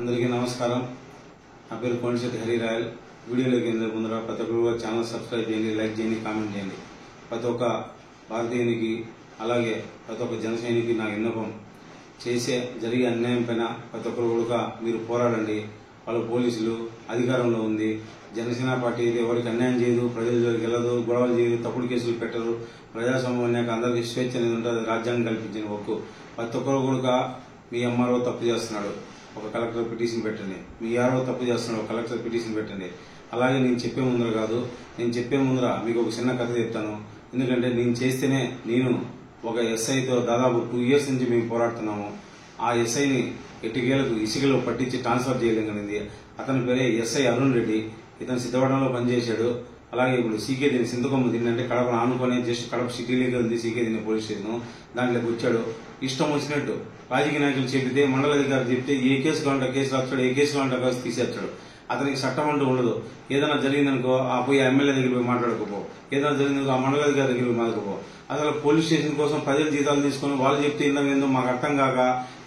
అందరికీ నమస్కారం. నా పేరు కోణశెట్టి హరిరాయల్. వీడియోలోకి ముందర ప్రతి ఒక్కరు ఛానల్ సబ్స్క్రైబ్ చేయండి, లైక్ చేయండి, కామెంట్ చేయండి. ప్రతి ఒక్క భారతీయునికి అలాగే ప్రతి ఒక్క జన సైనికునికి నా విన్నపం, జరిగే అన్యాయం పైన ప్రతి ఒక్కరు కూడా మీరు పోరాడండి. వాళ్ళు పోలీసులు అధికారంలో ఉంది. జనసేన పార్టీ ఎవరికి అన్యాయం చేయదు, ప్రజల జోలికి వెళ్ళదు, గొడవలు చేయదు, తప్పుడు కేసులు పెట్టరు. ప్రజాస్వామ్యం అన్నాక అందరికీ స్వేచ్ఛ అనేది ఉంటుంది. రాజ్యాంగం కల్పించిన హక్కు. ప్రతి ఒక్కరు కూడా మీ ఎంఆర్ఓ తప్పు చేస్తున్నాడు, ఒక కలెక్టర్ పిటిషన్ పెట్టండి. మీ ఆర్ఓ తప్పు చేస్తున్నాడు, ఒక కలెక్టర్ పిటిషన్ పెట్టండి. అలాగే నేను చెప్పే ముందర మీకు ఒక చిన్న కథ చెప్తాను. ఎందుకంటే నేను చేస్తేనే, నేను ఒక ఎస్ఐతో దాదాపు 2 years నుంచి మేము పోరాడుతున్నాము. ఆ ఎస్ఐని ఎట్టికేలకు ఇసుకలో పట్టించి ట్రాన్స్ఫర్ చేయలేగలిగింది. అతని పేరే ఎస్ఐ అరుణ్ రెడ్డి. ఇతను సిద్ధవడంలో పనిచేశాడు. అలాగే ఇప్పుడు సీకే దీని సింధుకొమ్మ దీన్ని అంటే కడప ఆనుకొని జస్ట్ కడప సిటీలోకి ఉంది సీకే దీని పోలీస్ స్టేషన్. దాంట్లోకి వచ్చాడు. ఇష్టం వచ్చినట్టు రాజకీయ నాయకులు చెబితే, మండలాధికారి చెప్తే ఏ కేసు కావాలంటే కేసు రాస్తాడు, ఏ కేసు కావాలంటే కేసు తీసేస్తాడు. అతనికి చట్టం అంటూ ఉండదు. ఏదైనా జరిగిందనుకో ఆ పోయి ఎమ్మెల్యే దగ్గర పోయి మాట్లాడుకోపో, ఏదైనా జరిగిందనుకో ఆ మండలాధికారి దగ్గర పోయి మాట్లాడుకోపో. అసలు పోలీస్ స్టేషన్ కోసం ప్రజల జీతాలు తీసుకుని వాళ్ళు చెప్తే ఏందో మాకు అర్థం కాక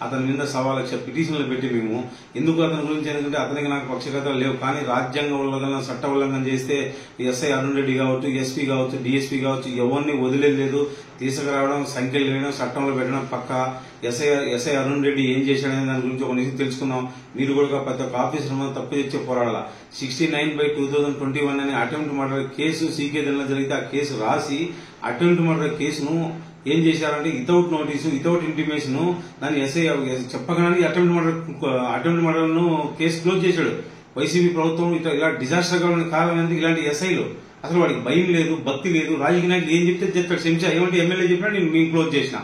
అతని మీద 1,00,000 పిటిషన్లు పెట్టి మేము ఎందుకు అతని గురించి, ఎందుకంటే అతనికి నాకు పక్షపాతాలు లేవు. కానీ రాజ్యాంగ ఉల్లంఘన, చట్ట ఉల్లంఘన చేస్తే ఎస్ఐ అరుణ్ రెడ్డి కావచ్చు, ఎస్పీ కావచ్చు, డిఎస్పీ కావచ్చు, ఎవరిని వదిలేదు. తీసుకురావడం, సంఖ్యలు వేయడం, చట్టంలో పెట్టడం పక్క. ఎస్ఐ అరుణ్ రెడ్డి ఏం చేశాడనే దాని గురించి ఒక నిధి తెలుసుకుందాం. మీరు కూడా ప్రతి ఒక్క ఆఫీసర్ తప్పు తెచ్చే పోరాడాల. 69/2021 అనే అటెంప్ట్ మర్డర్ కేసు సీకే దిన జరిగితే ఆ కేసు రాసి అటెంప్ట్ మర్డర్ కేసును ఏం చేశారంటే వితౌట్ నోటీసు, వితౌట్ ఇంటిమేషన్ దాన్ని ఎస్ఐ చెప్పగానే అటెంప్ట్ మర్డర్ ను కేసు క్లోజ్ చేశాడు. వైసీపీ ప్రభుత్వం ఇలా డిజాస్టర్ కావాలని కారణం ఎందుకు? ఇలాంటి ఎస్ఐలు అసలు వాడికి భయం లేదు, భక్తి లేదు. రాజకీయ నాయకులు ఏం చెప్తే చెప్తాడు. శంషా ఏమంటే ఎమ్మెల్యే చెప్పినా నేను క్లోజ్ చేసిన.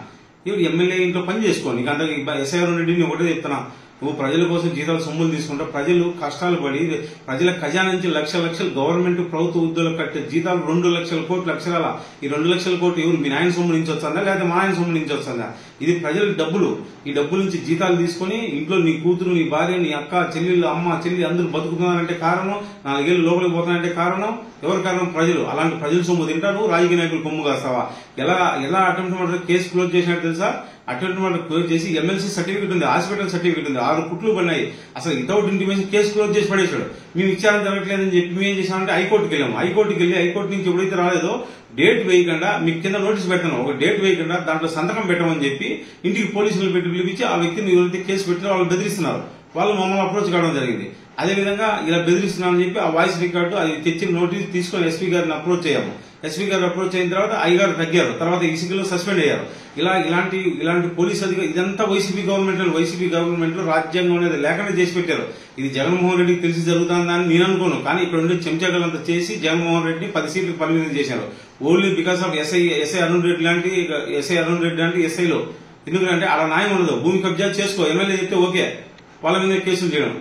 ఇప్పుడు ఎమ్మెల్యే ఇంట్లో పని చేసుకో. నీకు అంత ఎస్ఐ అరుణ్ రెడ్డి ఒకటే చెప్తున్నా, నువ్వు ప్రజల కోసం జీతాలు సొమ్ములు తీసుకుంటా. ప్రజలు కష్టాలు పడి ప్రజల ఖజానా నుంచి లక్షలు గవర్నమెంట్ ప్రభుత్వ ఉద్యోగులకు కట్టే జీతాలు 2 లక్షల కోట్లు అక్షరాల. ఈ 2 లక్షల కోట్లు ఎవరు? మీ నాయన సొమ్ము నుంచి వస్తుందా లేదా మా ఆయన సొమ్ము నుంచి వస్తుందా? ఇది ప్రజల డబ్బులు. ఈ డబ్బుల నుంచి జీతాలు తీసుకుని ఇంట్లో నీ కూతురు, నీ భార్య, నీ అక్క, చెల్లెళ్ళు, అమ్మ, చెల్లి అందరూ బతుకుతున్నారంటే కారణం, 4 ఏళ్ళు లోపలికి పోతున్నారంటే కారణం ఎవరి కారణం? ప్రజలు. అలాంటి ప్రజల సొమ్ము తింటారు, రాజకీయ నాయకులు కొమ్ము కాస్తావా? ఎలా అటెంప్ట్ మర్డర్ కేసు క్లోజ్ చేసినట్టు తెలుసా? అటెంప్ట్ మర్డర్ క్లోజ్ చేసి ఎమ్మెల్సీ సర్టిఫికేట్ ఉంది, హాస్పిటల్ సర్టిఫికేట్ ఉంది, 6 కుట్లు పడినాయి. అసలు వితౌట్ ఇంటిమేషన్ కేసు క్లోజ్ చేసి పడేశాడు. మేము విచారణ జరగట్లేదని చెప్పి మేము ఏం చేసామంటే హైకోర్టుకి వెళ్ళాము. హైకోర్టుకి వెళ్ళి హైకోర్టు నుంచి ఎప్పుడైతే రాలేదో డేట్ వేయకుండా మీకు కింద నోటీస్ పెడతాను, ఒక డేట్ వేయకుండా దాంట్లో సంతకం పెట్టమని చెప్పి ఇంటికి పోలీసులు పెట్టి పిలిపించి ఆ వ్యక్తిని ఎవరైతే కేసు పెట్టినా వాళ్ళు బెదిరిస్తున్నారు. వాళ్ళు మమ్మల్ని అప్రోచ్ కావడం జరిగింది. అదేవిధంగా ఇలా బెదిరిస్తున్నామని చెప్పి ఆ వాయిస్ రికార్డు అది తెచ్చిన నోటీస్ తీసుకొని ఎస్పీ గారిని అప్రోచ్ అయ్యాము. ఎస్పీ గారు అప్రోచ్ అయిన తర్వాత అయ్యగారు తగ్గారు, తర్వాత ఇసుకలో సస్పెండ్ అయ్యారు. ఇలాంటి పోలీసు అధికారులు ఇదంతా వైసీపీ గవర్నమెంట్ లో రాజ్యాంగం అనేది లేకుండా చేసి పెట్టారు. ఇది జగన్మోహన్ రెడ్డికి తెలిసి జరుగుతుందని నేను అనుకోను. కానీ ఇక్కడ ఉండే చెంచాగలంతా చేసి జగన్మోహన్ రెడ్డిని 10 సీట్లకు పరిమితం చేశారు. Only because of SI Arun Reddy లాంటి ఎస్ఐలో. ఎందుకంటే అలా న్యాయం ఉండదు. భూమి కబ్జా చేసుకో, ఎమ్మెల్యే చెప్తే ఓకే, వాళ్ళ మీద కేసులు చేయడం.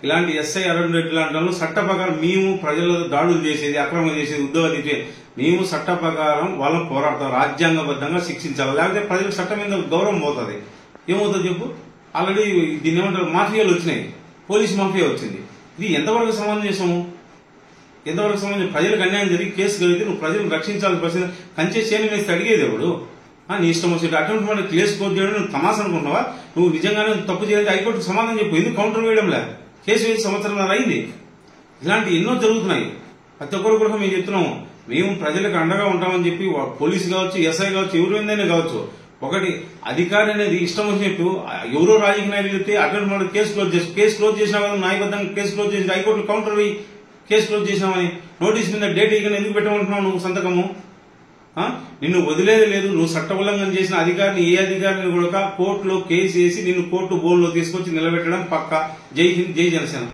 ఇలాంటి ఎస్ఐ అరుణ్ రెడ్డి లాంటి వాళ్ళు చట్ట ప్రకారం మేము ప్రజల దాడులు చేసేది, అక్రమం చేసేది, ఉద్యోగాలు మేము చట్ట ప్రకారం వాళ్ళని పోరాడతాం, రాజ్యాంగబద్ధంగా శిక్షించాలి. లేకపోతే ప్రజల చట్టం మీద గౌరవం పోతుంది. ఏమవుతుంది చెప్పు? ఆల్రెడీ దీన్ని ఏమంటారు, మాఫియాలు వచ్చినాయి, పోలీసు మాఫియా వచ్చింది. ఇది ఎంతవరకు సమంజసము? ప్రజలకు అన్యాయం జరిగి కేసు కలిగితే నువ్వు ప్రజలను రక్షించాల్సిన పరిస్థితి. కంచె చేను వేస్తే అడిగేది ఎవడు? నీ ఇష్టం వచ్చేది అటెంప్ట్ మర్డర్ కేసు క్లోజ్ చేయడం నువ్వు తమాస అనుకుంటున్నావా? నువ్వు నిజంగానే తప్పు చేయలేదు హైకోర్టుకు సమాధానం చెప్పు. ఎందుకు కౌంటర్ వేయడంలే? కేసు వేసి 1.5 సంవత్సరం అయింది. ఇలాంటి ఎన్నో జరుగుతున్నాయి. ప్రతి ఒక్కరు కూడా మేము చెప్తున్నాము, మేము ప్రజలకు అండగా ఉంటామని చెప్పి పోలీసు కావచ్చు, ఎస్ఐ కావచ్చు, ఎవరైనా కావచ్చు. ఒకటి అధికారి అనేది ఇష్టం వచ్చినట్టు ఎవరో రాజకీయ నాయకులు చెప్తే అటెంప్ట్ మర్డర్ కేసు క్లోజ్ చేసినా కదా, న్యాయబద్ధంగా కేసు క్లోజ్ చేసి హైకోర్టులో కౌంటర్ వేయి, కేసు క్లోజ్ చేసినామని నోటీస్ మీద డేట్ ఇక ఎందుకు పెట్టమంటున్నావు నువ్వు సంతకము? నిన్ను వదిలేది లేదు. నువ్వు చట్ట ఉల్లంఘన చేసిన అధికారిని, ఏ అధికారిని కూడా కోర్టులో కేసు వేసి నిన్ను కోర్టు బోన్లో తీసుకొచ్చి నిలబెట్టడం పక్కా. జై హింద్, జై జనసేన.